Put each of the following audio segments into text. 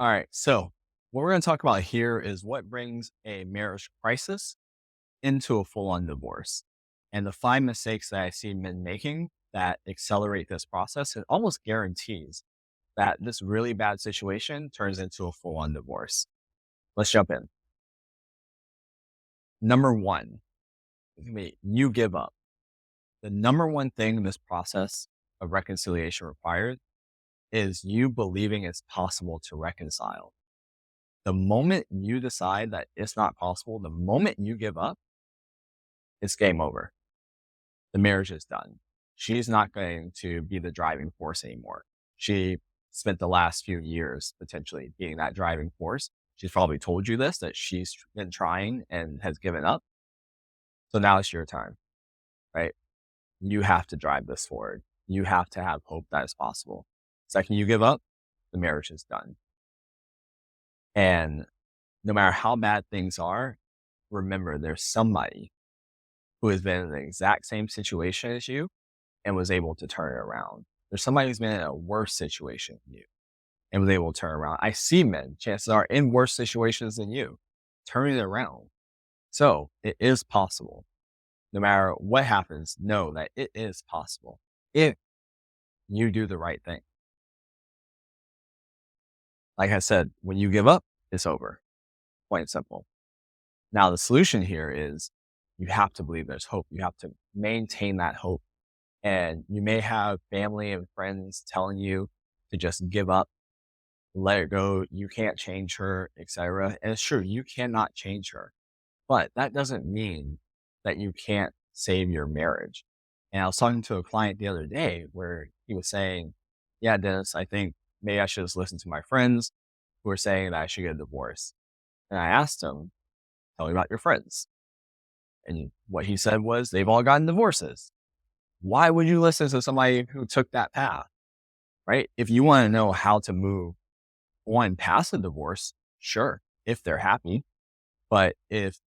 All right. So, what we're going to talk about here is what brings a marriage crisis into a full on divorce. And the five mistakes that I see men making that accelerate this process, it almost guarantees that this really bad situation turns into a full on divorce. Let's jump in. Number one, you give up. The number one thing in this process of reconciliation required is you believing it's possible to reconcile. The moment you decide that it's not possible, the moment you give up, it's game over. The marriage is done. She's not going to be the driving force anymore. She spent the last few years potentially being that driving force. She's probably told you this, that she's been trying and has given up. So now it's your time, right? You have to drive this forward. You have to have hope that it's possible. Second you give up, the marriage is done. And no matter how bad things are, remember there's somebody who has been in the exact same situation as you and was able to turn it around. There's somebody who's been in a worse situation than you and was able to turn around. I see men, chances are, in worse situations than you, turning it around. So it is possible. No matter what happens, know that it is possible if you do the right thing. Like I said, when you give up, it's over. Plain and simple. Now, the solution here is you have to believe there's hope. You have to maintain that hope. And you may have family and friends telling you to just give up, let it go. You can't change her, etc. And it's true, you cannot change her. But that doesn't mean that you can't save your marriage. And I was talking to a client the other day where he was saying, yeah, Dennis, I think maybe I should just listen to my friends who are saying that I should get a divorce. And I asked him, tell me about your friends. And what he said was, they've all gotten divorces. Why would you listen to somebody who took that path, right? If you want to know how to move on past a divorce, sure, if they're happy. But if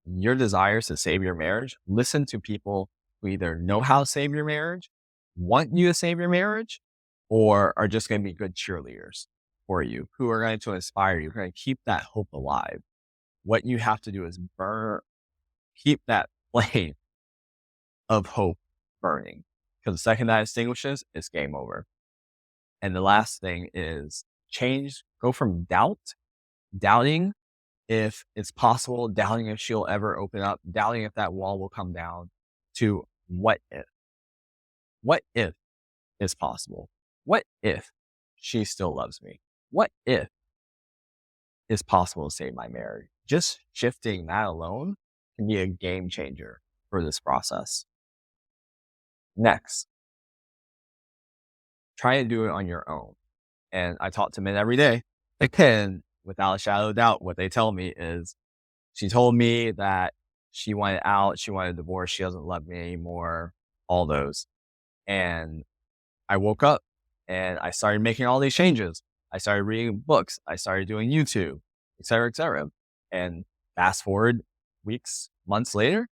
your desire is to save your marriage, listen to people who either know how to save your marriage, want you to save your marriage, or are just going to be good cheerleaders for you, who are going to inspire you, who are going to keep that hope alive. What you have to do is keep that flame of hope burning. Because the second that extinguishes, it's game over. And the last thing is change, go from doubting if it's possible, doubting if she'll ever open up, doubting if that wall will come down, to what if? What if it's possible? What if she still loves me? What if it's possible to save my marriage? Just shifting that alone can be a game changer for this process. Next, try to do it on your own. And I talk to men every day. And without a shadow of doubt, what they tell me is, she told me that she wanted out, she wanted a divorce, she doesn't love me anymore, all those. And I woke up and I started making all these changes. I started reading books, I started doing YouTube, et cetera, et cetera. And fast forward weeks, months later,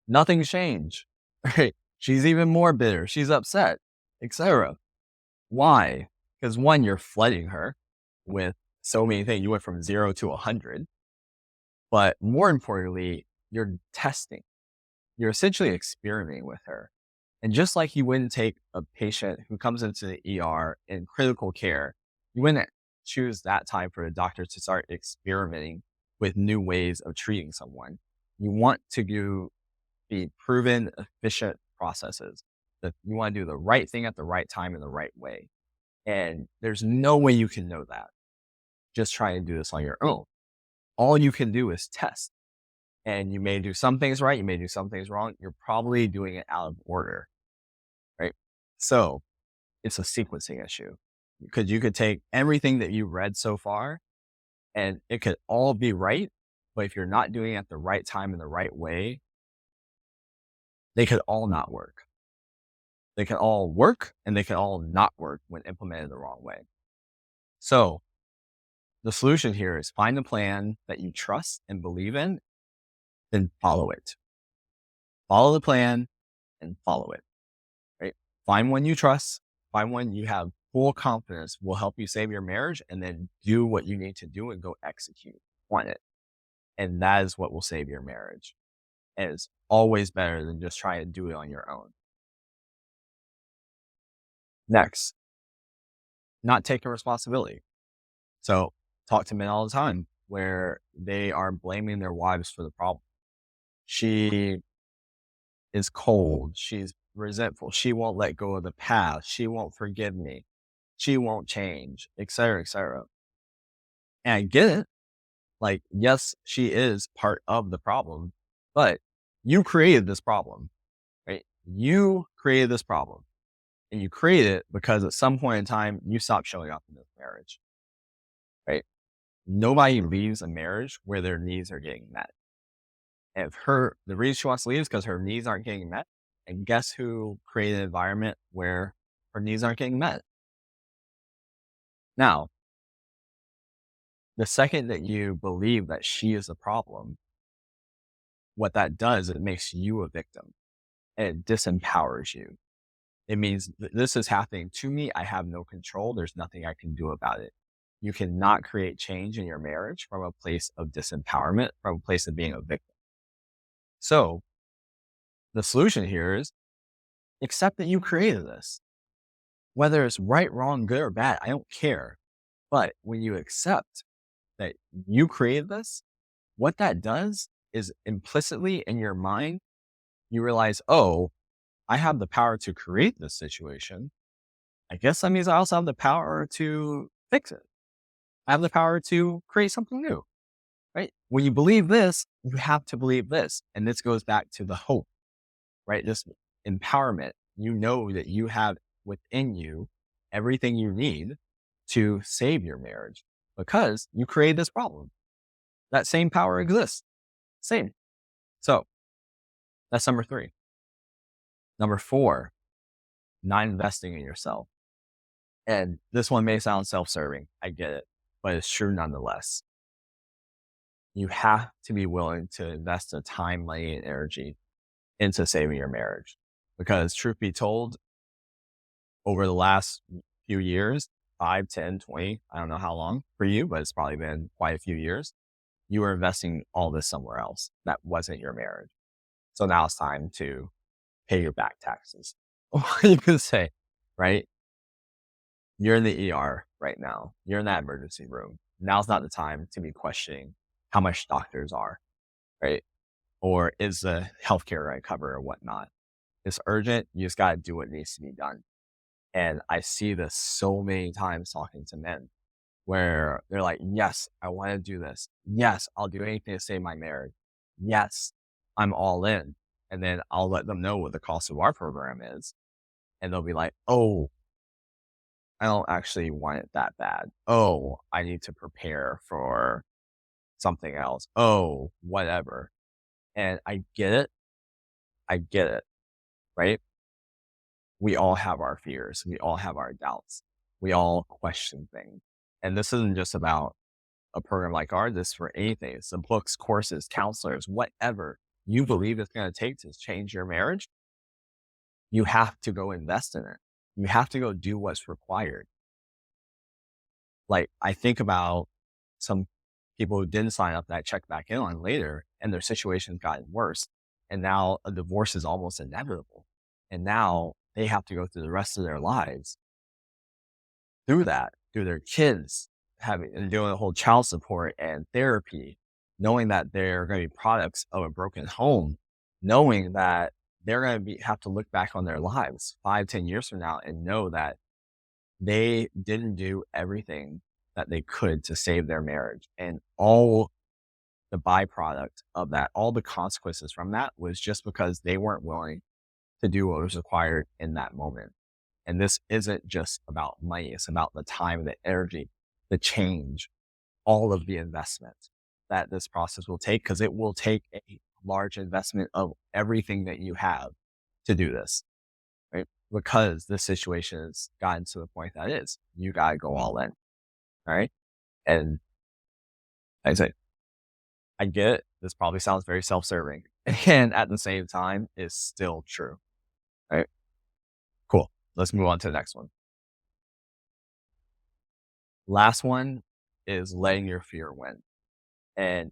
nothing's changed. Right? She's even more bitter. She's upset, etc. Why? Because one, you're flooding her with so many things. You went from 0 to 100. But more importantly, you're testing. You're essentially experimenting with her. And just like you wouldn't take a patient who comes into the ER in critical care, you wouldn't choose that time for a doctor to start experimenting with new ways of treating someone. You want to be proven, efficient processes. That you want to do the right thing at the right time in the right way. And there's no way you can know that. Just try and do this on your own. All you can do is test. And you may do some things right, you may do some things wrong. You're probably doing it out of order, right? So it's a sequencing issue, because you could take everything that you read so far and it could all be right. But if you're not doing it at the right time in the right way, they could all not work. They can all work and they can all not work when implemented the wrong way. So the solution here is find a plan that you trust and believe in, then follow it. Follow the plan and follow it, right? Find one you trust, find one you have full confidence will help you save your marriage, and then do what you need to do and go execute on it. And that is what will save your marriage. And it's always better than just trying to do it on your own. Next, not taking responsibility. So talk to men all the time where they are blaming their wives for the problem. She is cold. She's resentful. She won't let go of the past. She won't forgive me. She won't change, et cetera, et cetera. And I get it. Like, yes, she is part of the problem, but you created this problem, right? You created this problem, and you created it because at some point in time, you stopped showing up in this marriage, right? Nobody leaves a marriage where their needs are getting met. And if the reason she wants to leave is because her needs aren't getting met. And guess who created an environment where her needs aren't getting met? Now, the second that you believe that she is the problem, what that does, it makes you a victim and it disempowers you. It means this is happening to me. I have no control. There's nothing I can do about it. You cannot create change in your marriage from a place of disempowerment, from a place of being a victim. So the solution here is accept that you created this. Whether it's right, wrong, good, or bad, I don't care. But when you accept that you created this, what that does is implicitly in your mind, you realize, oh, I have the power to create this situation. I guess that means I also have the power to fix it. I have the power to create something new, right? When you believe this, you have to believe this. And this goes back to the hope, right? This empowerment. You know that you have within you everything you need to save your marriage because you created this problem. That same power exists. Same. So that's number 3. Number 4, not investing in yourself. And this one may sound self-serving. I get it, but it's true nonetheless. You have to be willing to invest the time, money, and energy into saving your marriage. Because truth be told, over the last few years, 5, 10, 20, I don't know how long for you, but it's probably been quite a few years, you were investing all this somewhere else that wasn't your marriage. So now it's time to pay your back taxes. Or you can say, right? You're in the ER right now. You're in that emergency room. Now's not the time to be questioning how much doctors are, right? Or is the healthcare right cover or whatnot. It's urgent. You just got to do what needs to be done. And I see this so many times talking to men where they're like, yes, I want to do this. Yes, I'll do anything to save my marriage. Yes, I'm all in. And then I'll let them know what the cost of our program is. And they'll be like, oh, I don't actually want it that bad. Oh, I need to prepare for something else. Oh, whatever. And I get it. I get it. Right? We all have our fears. We all have our doubts. We all question things. And this isn't just about a program like ours. This is for anything. It's the books, courses, counselors, whatever you believe it's going to take to change your marriage. You have to go invest in it. You have to go do what's required. Like I think about some people who didn't sign up that I checked back in on later and their situation's gotten worse. And now a divorce is almost inevitable. And now they have to go through the rest of their lives through that, through their kids having and doing the whole child support and therapy, knowing that they're going to be products of a broken home, knowing that they're going to have to look back on their lives 5, 10 years from now and know that they didn't do everything that they could to save their marriage. And all the byproduct of that, all the consequences from that was just because they weren't willing to do what was required in that moment. And this isn't just about money. It's about the time, the energy, the change, all of the investment that this process will take, because it will take a large investment of everything that you have to do this, right? Because this situation has gotten to the point that it is. You got to go all in, all right? And like I say, I get it. This probably sounds very self-serving. And at the same time, it's still true, right? Cool. Let's move on to the next one. Last one is letting your fear win. And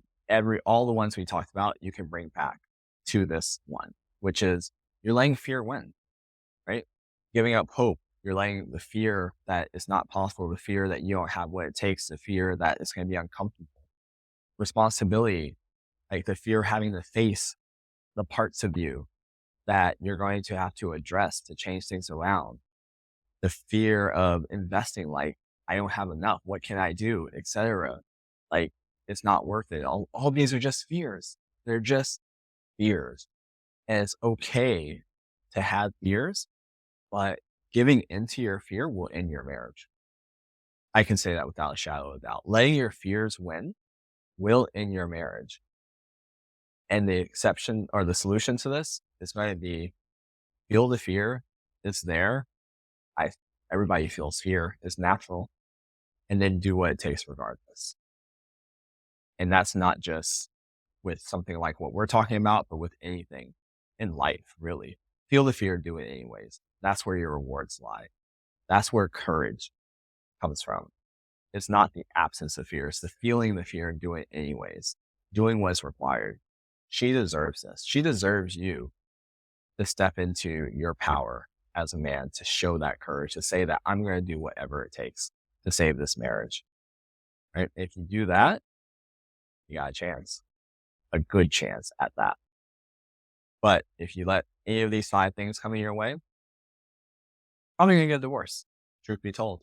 all the ones we talked about, you can bring back to this one, which is you're letting fear win, right? Giving up hope. You're letting the fear that it's not possible, the fear that you don't have what it takes, the fear that it's going to be uncomfortable. Responsibility, like the fear of having to face the parts of you that you're going to have to address to change things around. The fear of investing, like, I don't have enough. What can I do? Etc. Like, it's not worth it. All these are just fears. They're just fears. And it's okay to have fears, but giving into your fear will end your marriage. I can say that without a shadow of a doubt. Letting your fears win will end your marriage. And the exception or the solution to this is going to be feel the fear. It's there. Everybody feels fear. It's natural. And then do what it takes regardless. And that's not just with something like what we're talking about, but with anything in life, really. Feel the fear, do it anyways. That's where your rewards lie. That's where courage comes from. It's not the absence of fear. It's the feeling the fear and doing it anyways. Doing what's required. She deserves this. She deserves you to step into your power as a man, to show that courage, to say that I'm going to do whatever it takes to save this marriage. Right? If you do that, you got a chance, a good chance at that. But if you let any of these 5 things come in your way, probably going to get a divorce, truth be told.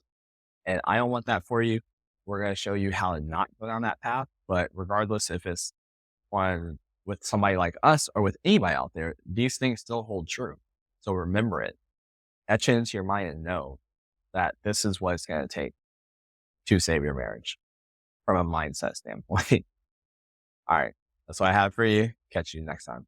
And I don't want that for you. We're going to show you how to not go down that path. But regardless if it's one with somebody like us or with anybody out there, these things still hold true. So remember it. Etch it into your mind and know that this is what it's going to take to save your marriage from a mindset standpoint. All right. That's what I have for you. Catch you next time.